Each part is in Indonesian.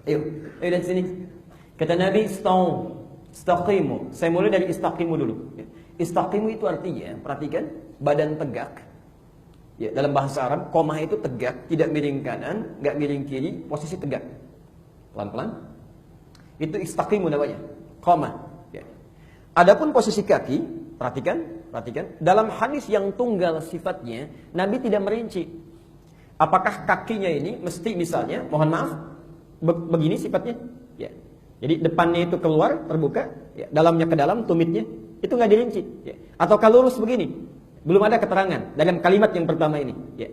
Ayo dari sini. Kata Nabi, istaqimu. Saya mulai dari istaqimu dulu. Istaqimu itu artinya, perhatikan, badan tegak. Ya, dalam bahasa Arab, qomah itu tegak, tidak miring kanan, nggak miring kiri, posisi tegak. Pelan-pelan. Itu istaqimu namanya, qomah. Ya. Adapun posisi kaki, perhatikan. Dalam hadis yang tunggal sifatnya, Nabi tidak merinci. Apakah kakinya ini mesti misalnya, mohon maaf, begini sifatnya? Ya. Jadi depannya itu keluar, terbuka, ya. Dalamnya ke dalam, tumitnya, itu nggak dirinci. Ya. Atau kalau lurus begini, belum ada keterangan dalam kalimat yang pertama ini. Ya.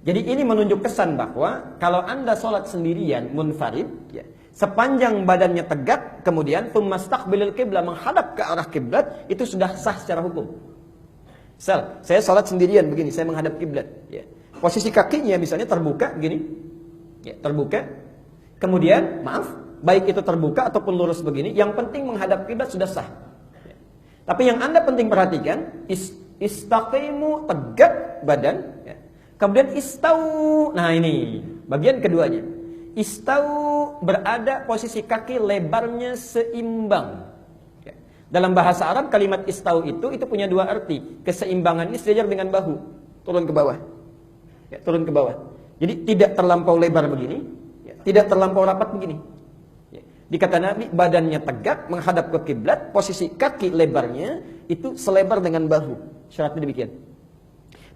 Jadi ini menunjuk kesan bahwa kalau Anda sholat sendirian, munfarid, ya, sepanjang badannya tegak, kemudian tsumastaqbilul qiblah, menghadap ke arah kiblat, itu sudah sah secara hukum. Saya sholat sendirian begini, saya menghadap kiblat. Ya. Posisi kakinya misalnya terbuka begini, ya, terbuka. Kemudian, maaf, baik itu terbuka ataupun lurus begini, yang penting menghadap kiblat sudah sah. Ya. Tapi yang Anda penting perhatikan, istaqimu, tegak badan. Ya. Kemudian istau, nah ini bagian keduanya. Istau berada posisi kaki lebarnya seimbang. Dalam bahasa Arab kalimat istau itu punya dua arti. Keseimbangannya sejajar dengan bahu, turun ke bawah. Ya, turun ke bawah. Jadi tidak terlampau lebar begini, ya, tidak terlampau rapat begini. Ya. Dikata Nabi, badannya tegak menghadap ke kiblat, posisi kaki lebarnya itu selebar dengan bahu. Syaratnya demikian.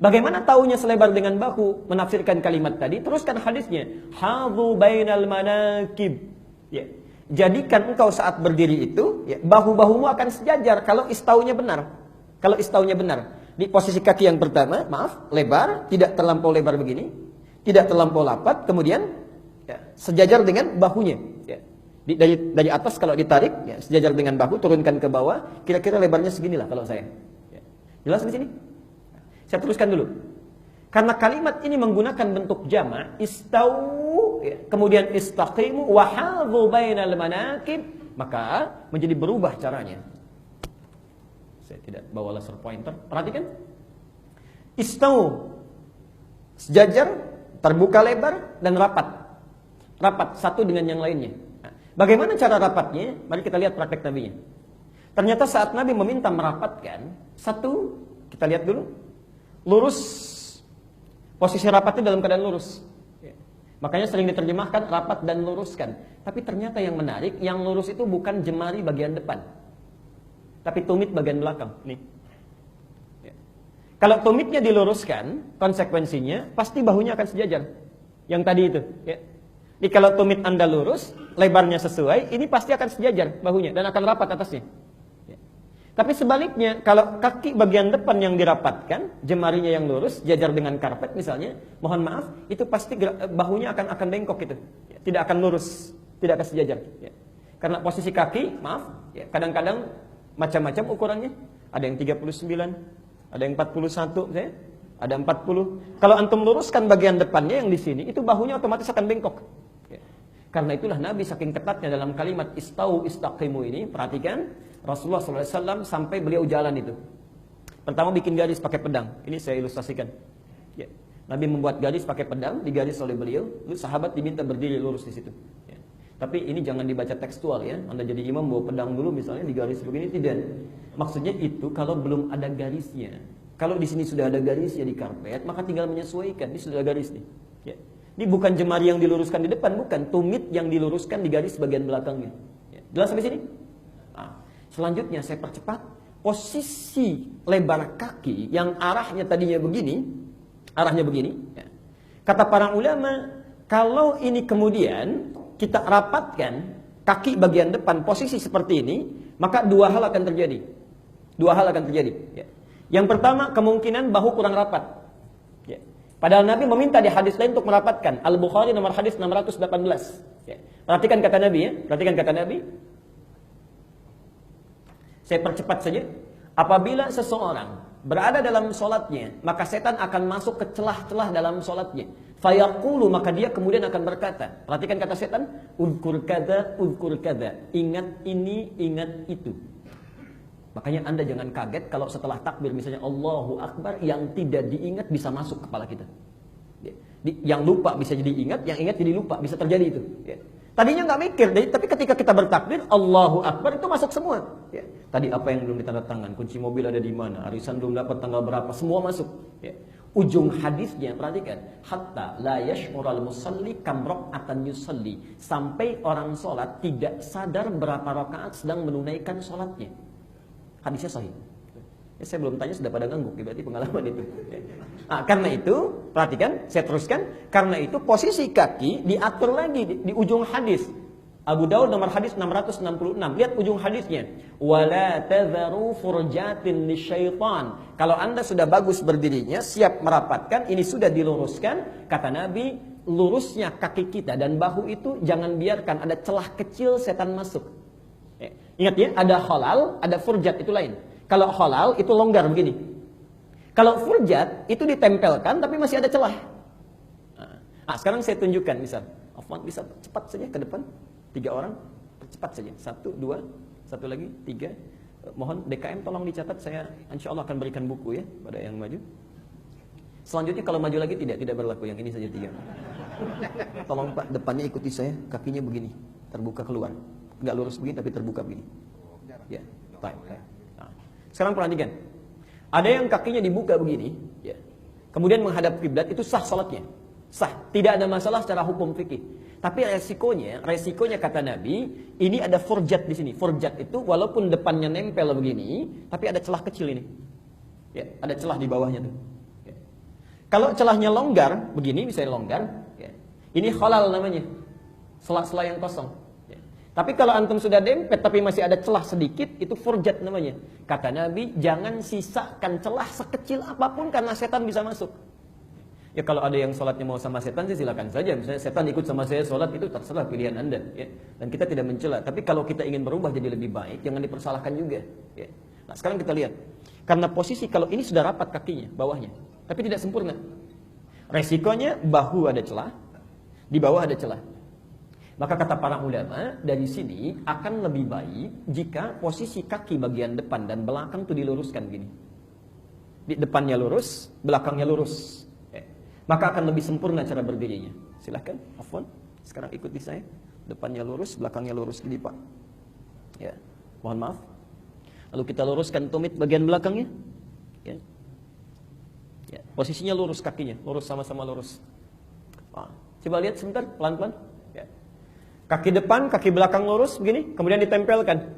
Bagaimana taunya selebar dengan bahu? Menafsirkan kalimat tadi, teruskan hadisnya. Hadhu bainal manakib. Ya. Jadikan engkau saat berdiri itu, ya, bahu-bahumu akan sejajar kalau istaunya benar. Kalau istaunya benar. Di posisi kaki yang pertama, maaf, lebar, tidak terlampau lebar begini, tidak terlampau lapat, kemudian ya, sejajar dengan bahunya. Ya. Dari atas kalau ditarik, ya, sejajar dengan bahu, turunkan ke bawah, kira-kira lebarnya seginilah kalau saya. Ya. Jelas di sini? Saya teruskan dulu. Karena kalimat ini menggunakan bentuk jama', istau, ya, kemudian istaqimu wa hadhu bainal manakib, maka menjadi berubah caranya. Saya tidak bawa laser pointer. Perhatikan. Istau, sejajar, terbuka lebar dan rapat. Rapat satu dengan yang lainnya. Nah, bagaimana cara rapatnya? Mari kita lihat praktek Nabinya. Ternyata saat Nabi meminta merapatkan, satu, kita lihat dulu, lurus. Posisi rapatnya dalam keadaan lurus. Ya. Makanya sering diterjemahkan rapat dan luruskan. Tapi ternyata yang menarik, yang lurus itu bukan jemari bagian depan, tapi tumit bagian belakang. Nih. Ya. Kalau tumitnya diluruskan, konsekuensinya pasti bahunya akan sejajar. Yang tadi itu. Ya. Jadi kalau tumit Anda lurus, lebarnya sesuai, ini pasti akan sejajar bahunya dan akan rapat atasnya. Tapi sebaliknya, kalau kaki bagian depan yang dirapatkan, jemarinya yang lurus, jajar dengan karpet misalnya, mohon maaf, itu pasti bahunya akan bengkok itu. Ya, tidak akan lurus, tidak akan sejajar. Ya. Karena posisi kaki, maaf, ya, kadang-kadang macam-macam ukurannya. Ada yang 39, ada yang 41, ya, ada 40. Kalau antum luruskan bagian depannya yang di sini, itu bahunya otomatis akan bengkok. Ya. Karena itulah Nabi saking ketatnya dalam kalimat istau istaqimu ini, perhatikan, Rasulullah SAW sampai beliau jalan itu. Pertama bikin garis pakai pedang. Ini saya ilustrasikan. Ya. Nabi membuat garis pakai pedang, digaris oleh beliau. Lalu sahabat diminta berdiri lurus di situ. Ya. Tapi ini jangan dibaca tekstual ya. Anda jadi imam bawa pedang dulu misalnya digaris begini, tidak. Maksudnya itu kalau belum ada garisnya. Kalau di sini sudah ada garisnya di karpet, maka tinggal menyesuaikan. Ini sudah ada garis nih. Ya. Ini bukan jemari yang diluruskan di depan, bukan. Tumit yang diluruskan di garis bagian belakangnya. Ya. Jelas sampai sini? Selanjutnya saya percepat, posisi lebar kaki yang arahnya tadinya begini, ya. Kata para ulama, kalau ini kemudian kita rapatkan kaki bagian depan posisi seperti ini, maka dua hal akan terjadi. Ya. Yang pertama, kemungkinan bahu kurang rapat. Ya. Padahal Nabi meminta di hadis lain untuk merapatkan. Al-Bukhari nomor hadis 618. Ya. Perhatikan kata Nabi ya, Saya percepat saja. Apabila seseorang berada dalam sholatnya, maka setan akan masuk ke celah-celah dalam sholatnya. Fayaqulu, maka dia kemudian akan berkata. Perhatikan kata setan. Udkur kada. Ingat ini, ingat itu. Makanya Anda jangan kaget kalau setelah takbir misalnya Allahu Akbar, yang tidak diingat bisa masuk kepala kita. Yang lupa bisa jadi ingat, yang ingat jadi lupa, bisa terjadi itu. Tadinya nggak mikir, tapi ketika kita bertakbir, Allahu Akbar itu masuk semua. Ya. Tadi apa yang belum ditandatangan, kunci mobil ada di mana, arisan belum dapat tanggal berapa, semua masuk. Ya. Ujung hadisnya, perhatikan, hatta la yash'ural musalli kam raka'atan yusalli, sampai orang sholat tidak sadar berapa rakaat sedang menunaikan sholatnya. Hadisnya sahih. Ya, saya belum tanya sudah pada ngangguk, berarti pengalaman itu. Ya. Nah, karena itu, perhatikan, saya teruskan. Karena itu posisi kaki diatur lagi di ujung hadis. Abu Daud nomor hadis 666. Lihat ujung hadisnya. Wala tadharu furjatin lisyaitan. Kalau Anda sudah bagus berdirinya, siap merapatkan, ini sudah diluruskan, kata Nabi, lurusnya kaki kita dan bahu itu jangan biarkan ada celah kecil setan masuk. Ya. Ingat ya, ada halal, ada furjat, itu lain. Kalau halal itu longgar begini. Kalau furjat itu ditempelkan tapi masih ada celah. Nah, sekarang saya tunjukkan misal. Afwan bisa cepat saja ke depan. 3 orang, cepat saja. 1, 2, 1 lagi, 3. Mohon DKM tolong dicatat, saya insya Allah akan berikan buku ya pada yang maju. Selanjutnya kalau maju lagi tidak berlaku, yang ini saja 3. Tolong Pak, depannya ikuti saya, kakinya begini, terbuka keluar. Enggak lurus begini tapi terbuka begini. Ya, baik. Nah, sekarang perhatikan. Ada yang kakinya dibuka begini, ya. Kemudian menghadap kiblat, itu sah salatnya. Sah, tidak ada masalah secara hukum fikih. Tapi resikonya kata Nabi, ini ada furjat di sini. Furjat itu walaupun depannya nempel begini, tapi ada celah kecil ini. Ya, ada celah di bawahnya tuh. Ya. Kalau celahnya longgar, begini misalnya longgar, ya. Ini halal namanya. Sela-sela yang kosong. Tapi kalau antum sudah dempet tapi masih ada celah sedikit, itu furjat namanya. Kata Nabi, jangan sisakan celah sekecil apapun karena setan bisa masuk. Ya kalau ada yang sholatnya mau sama setan sih silakan saja. Misalnya setan ikut sama saya sholat, itu terserah pilihan Anda. Ya. Dan kita tidak mencela. Tapi kalau kita ingin berubah jadi lebih baik, jangan dipersalahkan juga. Ya. Nah sekarang kita lihat. Karena posisi kalau ini sudah rapat kakinya, bawahnya. Tapi tidak sempurna. Resikonya bahu ada celah, di bawah ada celah. Maka kata para ulama, dari sini akan lebih baik jika posisi kaki bagian depan dan belakang itu diluruskan gini. Di depannya lurus, belakangnya lurus. Maka akan lebih sempurna cara berdirinya. Silahkan, afwan. Sekarang ikuti saya. Depannya lurus, belakangnya lurus gini Pak. Ya, mohon maaf. Lalu kita luruskan tumit bagian belakangnya. Ya. Ya, posisinya lurus kakinya, lurus sama-sama lurus. Coba lihat sebentar, pelan-pelan. Kaki depan, kaki belakang lurus begini, kemudian ditempelkan.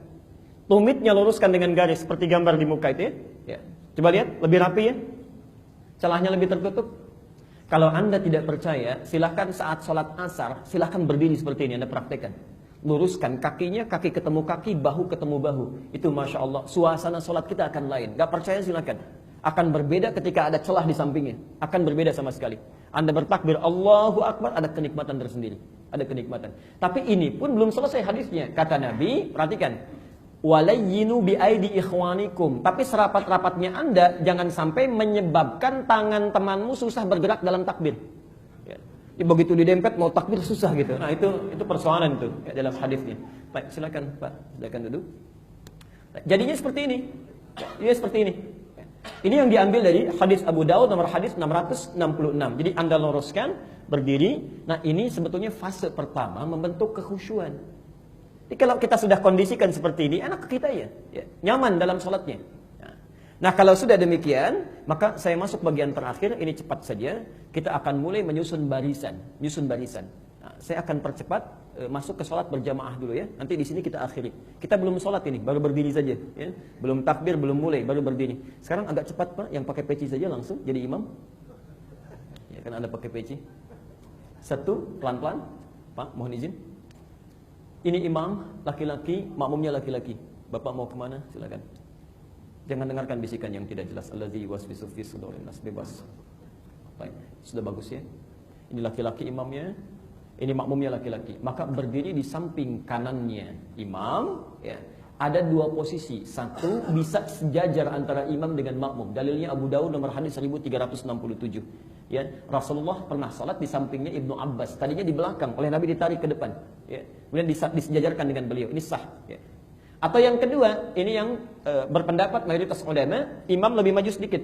Tumitnya luruskan dengan garis seperti gambar di muka itu ya. Ya. Coba lihat, lebih rapi ya. Celahnya lebih tertutup. Kalau Anda tidak percaya, silahkan saat sholat asar, silahkan berdiri seperti ini, Anda praktekkan. Luruskan kakinya, kaki ketemu kaki, bahu ketemu bahu. Itu Masya Allah, suasana sholat kita akan lain. Gak percaya silahkan. Akan berbeda ketika ada celah di sampingnya. Akan berbeda sama sekali. Anda bertakbir, Allahu Akbar, ada kenikmatan tersendiri. Ada kenikmatan. Tapi ini pun belum selesai hadisnya. Kata Nabi, perhatikan. Walayyinu bi'aidi ikhwanikum. Tapi serapat-rapatnya Anda jangan sampai menyebabkan tangan temanmu susah bergerak dalam takbir. Ya. Begitu didempet mau takbir susah gitu. Nah itu persoalan itu ya, dalam hadisnya. Baik, silakan Pak, silakan duduk. Jadinya seperti ini. Ini seperti ini. Ini yang diambil dari hadis Abu Daud nomor hadis 666. Jadi Anda luruskan, berdiri. Nah ini sebetulnya fase pertama membentuk kekhusyuan. Jadi kalau kita sudah kondisikan seperti ini, enak ke kita ya, nyaman dalam sholatnya. Nah kalau sudah demikian, maka saya masuk bagian terakhir, ini cepat saja. Kita akan mulai menyusun barisan. Nah, saya akan percepat masuk ke sholat berjamaah dulu ya. Nanti di sini kita akhiri. Kita belum sholat ini, baru berdiri saja. Ya. Belum takbir, belum mulai, baru berdiri. Sekarang agak cepat Pak, yang pakai peci saja langsung jadi imam. Ya kan Anda pakai peci. 1, pelan-pelan. Pak, mohon izin. Ini imam, laki-laki, makmumnya laki-laki. Bapak mau kemana? Silakan. Jangan dengarkan bisikan yang tidak jelas. Allazi yuwaswisu fi sudurin nas, bebas. Baik, sudah bagus ya. Ini laki-laki imamnya, ini makmumnya laki-laki. Maka berdiri di samping kanannya imam, ya. Ada 2 posisi. 1 bisa sejajar antara imam dengan makmum. Dalilnya Abu Daud nomor hadis 1367. Ya, Rasulullah pernah salat di sampingnya Ibnu Abbas. Tadinya di belakang, oleh Nabi ditarik ke depan. Ya. Kemudian disejajarkan dengan beliau. Ini sah. Ya. Atau yang kedua, ini yang berpendapat mayoritas ulama, imam lebih maju sedikit.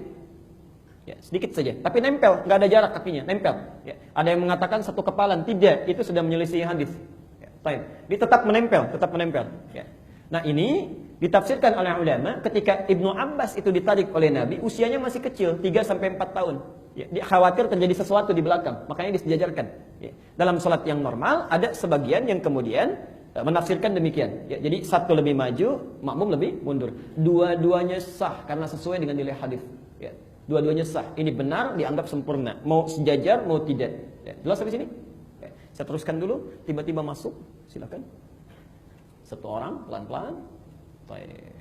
Ya, sedikit saja. Tapi nempel, nggak ada jarak kakinya, nempel. Ya. Ada yang mengatakan 1 kepalan, tidak. Itu sudah menyelisih hadis. Ya. Baik, dia tetap menempel, ya. Nah, ini ditafsirkan oleh ulama ketika Ibnu Abbas itu ditarik oleh Nabi, usianya masih kecil, 3 sampai 4 tahun. Ya, dia khawatir terjadi sesuatu di belakang, makanya disejajarkan. Ya. Dalam sholat yang normal ada sebagian yang kemudian menafsirkan demikian. Ya, jadi satu lebih maju, makmum lebih mundur. Dua-duanya sah karena sesuai dengan nilai hadis. Ya. Dua-duanya sah. Ini benar, dianggap sempurna. Mau sejajar, mau tidak. Ya. Jelas sampai sini? Ya. Saya teruskan dulu. Tiba-tiba masuk, silakan. Satu orang, pelan-pelan. Baik.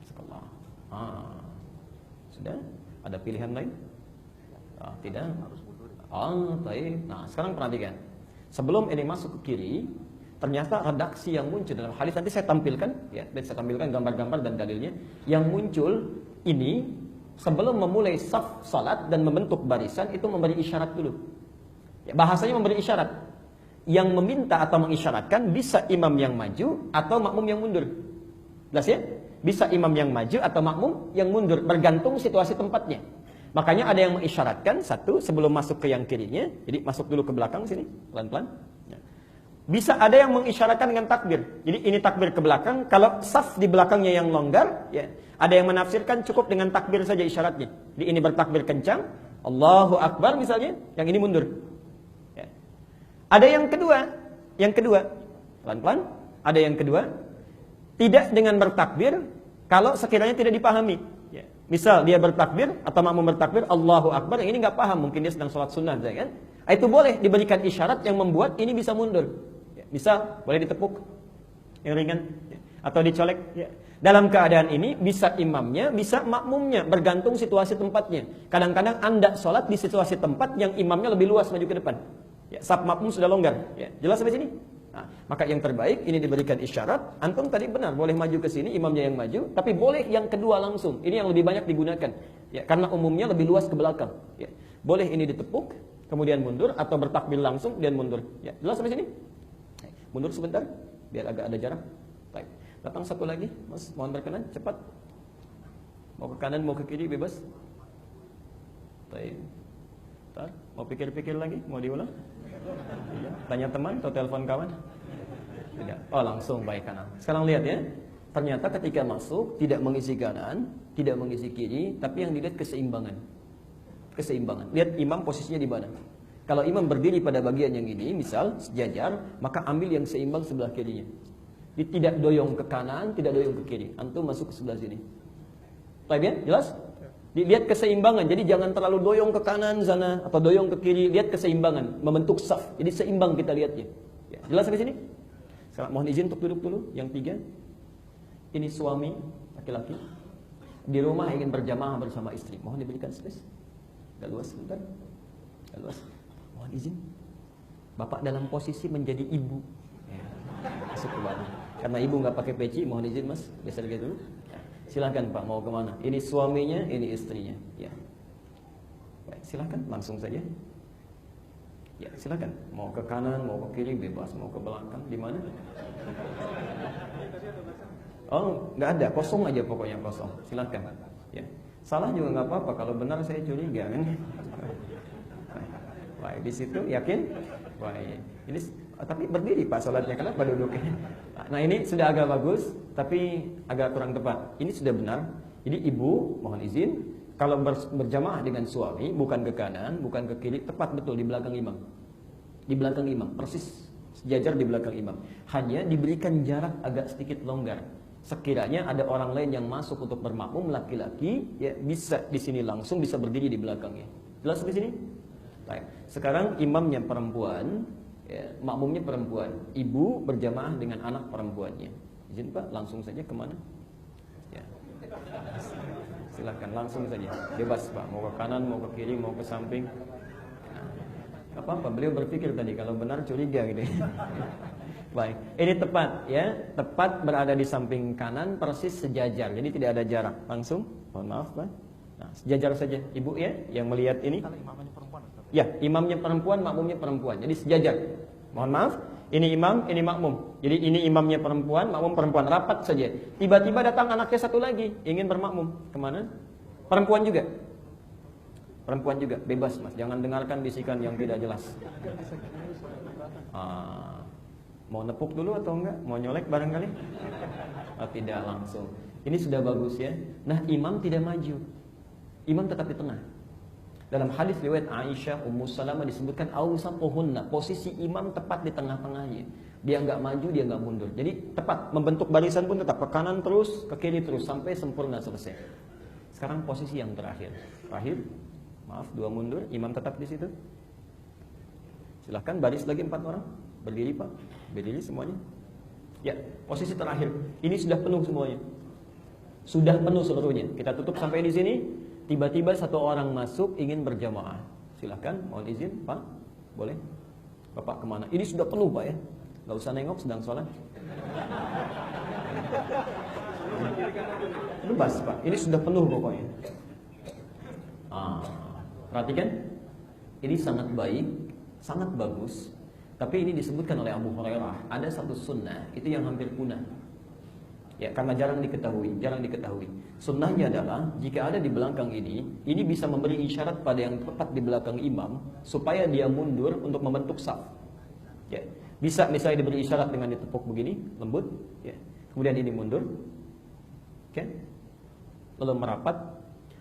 Sekolah. Sudah? Ada pilihan lain? Tidak. Baik. Nah, sekarang perhatikan. Sebelum ini masuk ke kiri, ternyata redaksi yang muncul dalam hadis nanti saya tampilkan, ya, dan saya tampilkan gambar-gambar dan dalilnya. Yang muncul ini sebelum memulai saf salat dan membentuk barisan itu memberi isyarat dulu. Ya, bahasanya memberi isyarat. Yang meminta atau mengisyaratkan bisa imam yang maju atau makmum yang mundur. Jelas ya? Bisa imam yang maju atau makmum yang mundur, bergantung situasi tempatnya. Makanya ada yang mengisyaratkan satu sebelum masuk ke yang kirinya, jadi masuk dulu ke belakang sini, pelan-pelan. Bisa ada yang mengisyaratkan dengan takbir. Jadi ini takbir ke belakang, kalau saf di belakangnya yang longgar, ya, ada yang menafsirkan cukup dengan takbir saja isyaratnya. Jadi ini bertakbir kencang, Allahu Akbar misalnya, yang ini mundur. Ya. Ada yang kedua, pelan-pelan, ada yang kedua, tidak dengan bertakbir, kalau sekiranya tidak dipahami. Ya. Misal dia bertakbir, atau makmum bertakbir, Allahu Akbar, yang ini nggak paham, mungkin dia sedang sholat sunnah, kan? Itu boleh diberikan isyarat yang membuat ini bisa mundur. Misal, boleh ditepuk yang ringan, ya, atau dicolek. Ya. Dalam keadaan ini, bisa imamnya, bisa makmumnya, bergantung situasi tempatnya. Kadang-kadang Anda sholat di situasi tempat yang imamnya lebih luas maju ke depan. Ya, saf makmum sudah longgar. Ya. Jelas sampai sini? Nah, maka yang terbaik, ini diberikan isyarat. Antum tadi benar, boleh maju ke sini, imamnya yang maju. Tapi boleh yang kedua langsung. Ini yang lebih banyak digunakan. Ya, karena umumnya lebih luas ke belakang. Ya. Boleh ini ditepuk, kemudian mundur, atau bertakbir langsung, kemudian mundur. Ya. Jelas sampai sini? Mundur sebentar, biar agak ada jarak. Baik. Datang satu lagi, Mas, mohon berkenan, cepat. Mau ke kanan, mau ke kiri, bebas. Baik. Bentar, mau pikir-pikir lagi, mau diulang? Tidak. Tanya teman atau telepon kawan? Tidak. Oh, langsung baik kanan. Sekarang lihat ya. Ternyata ketika masuk, tidak mengisi kanan, tidak mengisi kiri, tapi yang dilihat keseimbangan. Keseimbangan. Lihat imam posisinya di mana. Kalau imam berdiri pada bagian yang ini, misal sejajar, maka ambil yang seimbang sebelah kirinya. Tidak doyong ke kanan, tidak doyong ke kiri. Antum masuk ke sebelah sini. Baik ya? Jelas? Lihat keseimbangan. Jadi jangan terlalu doyong ke kanan sana atau doyong ke kiri. Lihat keseimbangan, membentuk saf. Jadi seimbang kita lihatnya. Ya, jelas sampai sini? Sekarang mohon izin untuk duduk dulu. Yang tiga. Ini suami laki-laki di rumah ingin berjamaah bersama istri. Mohon diberikan space. Agak luas sebentar. Agak luas. Mohon izin. Bapak dalam posisi menjadi ibu. Ya, masuk ke bawah. Karena ibu nggak pakai peci, mohon izin Mas, geser dulu. Ya, silakan Pak, mau kemana? Ini suaminya, ini istrinya. Ya. Baik, silakan langsung saja. Ya, silakan. Mau ke kanan, mau ke kiri, bebas. Mau ke belakang, di mana? Oh, nggak ada, kosong aja pokoknya kosong. Silakan. Ya. Salah juga nggak apa-apa. Kalau benar saya curiga kan. Baik, di situ yakin? Baik. Ini tapi berdiri Pak salatnya, kenapa duduknya? Nah, ini sudah agak bagus, tapi agak kurang tepat. Ini sudah benar. Jadi ibu, mohon izin, kalau berjamaah dengan suami, bukan ke kanan, bukan ke kiri, tepat betul di belakang imam. Di belakang imam, persis sejajar di belakang imam. Hanya diberikan jarak agak sedikit longgar. Sekiranya ada orang lain yang masuk untuk bermakmum laki-laki, ya bisa di sini langsung, bisa berdiri di belakangnya. Jelas di sini? Baik. Sekarang imamnya perempuan, ya, makmumnya perempuan. Ibu berjamaah dengan anak perempuannya. Izin Pak, langsung saja kemana? Ya. Silakan langsung saja, bebas Pak. Mau ke kanan, mau ke kiri, mau ke samping. Nah, apa-apa. Beliau berpikir tadi kalau benar curiga gitu. Baik, ini tepat ya, tepat berada di samping kanan, persis sejajar. Jadi tidak ada jarak. Langsung, mohon maaf Pak. Nah, sejajar saja, ibu ya, yang melihat ini. Ya, imamnya perempuan, makmumnya perempuan. Jadi sejajar. Mohon maaf, ini imam, ini makmum. Jadi ini imamnya perempuan, makmum perempuan. Rapat saja. Tiba-tiba datang anaknya satu lagi, ingin bermakmum. Kemana? Perempuan juga. Perempuan juga, bebas Mas. Jangan dengarkan bisikan yang tidak jelas. Mau nepuk dulu atau enggak? Mau nyolek barangkali? Oh, tidak langsung. Ini sudah bagus ya. Nah, imam tidak maju. Imam tetap di tengah. Dalam hadis riwayat Aisyah, Ummu Salamah disebutkan awsatuhunna, posisi imam tepat di tengah-tengahnya. Dia nggak maju, dia nggak mundur. Jadi tepat membentuk barisan pun tetap ke kanan terus, ke kiri terus sampai sempurna selesai. Sekarang posisi yang terakhir. Terakhir, maaf, 2 mundur, imam tetap di situ. Silahkan baris lagi 4 orang. Berdiri Pak, berdiri semuanya. Ya, posisi terakhir. Ini sudah penuh semuanya. Sudah penuh seluruhnya. Kita tutup sampai di sini. Tiba-tiba satu orang masuk ingin berjamaah. Silahkan, mohon izin Pak. Boleh? Bapak kemana? Ini sudah penuh Pak ya. Gak usah nengok, sedang sholat. Bebas Pak, ini sudah penuh pokoknya. Perhatikan. Ini sangat baik, sangat bagus. Tapi ini disebutkan oleh Abu Hurairah. Ada satu sunnah, itu yang hampir punah. Ya, karena jarang diketahui. Sunnahnya adalah jika ada di belakang ini bisa memberi isyarat pada yang tepat di belakang imam supaya dia mundur untuk membentuk saf. Ya, bisa misalnya diberi isyarat dengan ditepuk begini, lembut, ya. Kemudian ini mundur. Oke. Lalu merapat.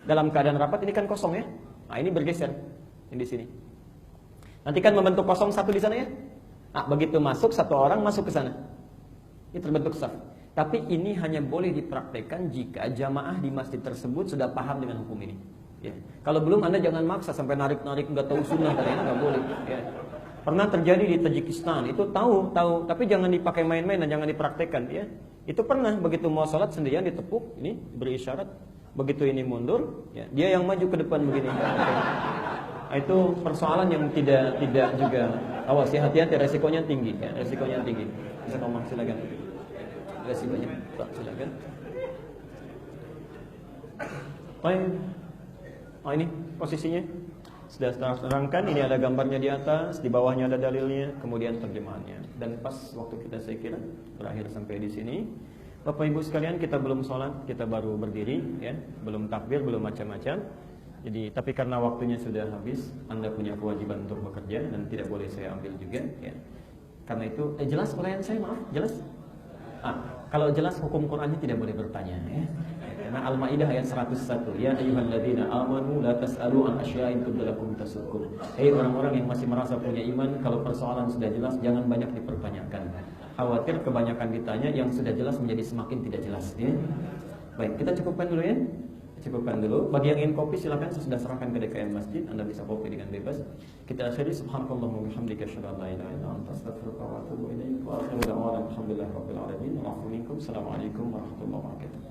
Dalam keadaan rapat ini kan kosong ya. Nah, ini bergeser. Ini di sini. Nanti kan membentuk kosong satu di sana ya. Nah, begitu masuk satu orang masuk ke sana. Ini terbentuk saf. Tapi ini hanya boleh dipraktekkan jika jamaah di masjid tersebut sudah paham dengan hukum ini. Ya. Kalau belum, Anda jangan maksa sampai narik-narik nggak tahu sunnah tadi, nggak boleh. Ya. Pernah terjadi di Tajikistan, itu tahu, tapi jangan dipakai main-main dan jangan dipraktekkan. Ya. Itu pernah begitu mau sholat sendirian ditepuk, ini beri isyarat, begitu ini mundur, ya, dia yang maju ke depan begini. Nah, itu persoalan yang tidak juga. Awas ya, hati-hati, resikonya tinggi. Ya, resikonya tinggi. Bisa ngomong, silakan. Resikonya, Pak, silakan. Baik. Oh, ini posisinya sudah terangkan. Ini ada gambarnya di atas, di bawahnya ada dalilnya, kemudian terjemahannya. Dan pas waktu kita saya kira berakhir sampai di sini. Bapak Ibu sekalian, kita belum sholat, kita baru berdiri, ya, belum takbir, belum macam-macam. Jadi, tapi karena waktunya sudah habis, Anda punya kewajiban untuk bekerja dan tidak boleh saya ambil juga. Ya. Karena itu, jelas pertanyaan saya, maaf, jelas? Kalau jelas hukum Qur'annya tidak boleh bertanya. Ya. Karena Al-Maidah ayat 101, ya ayyuhalladzina amanu la tas'alu an asya'in tubdalakum tasukum. Hei orang-orang yang masih merasa punya iman, kalau persoalan sudah jelas, jangan banyak dipertanyakan. Khawatir kebanyakan ditanya, yang sudah jelas menjadi semakin tidak jelas. Ya. Baik, kita cukupkan dulu ya. Cukupkan dulu. Bagi yang ingin kopi silakan, saya sudah serahkan ke DKM masjid. Anda bisa kopi dengan bebas. Kita akhiri subhanakallahumma wa bihamdika asyhadu an la ilaha illa anta astaghfiruka wa atubu ilaik. Wa akhiru da'wana alhamdulillahi rabbil alamin. Wa afu minkum. Assalamualaikum warahmatullahi wabarakatuh.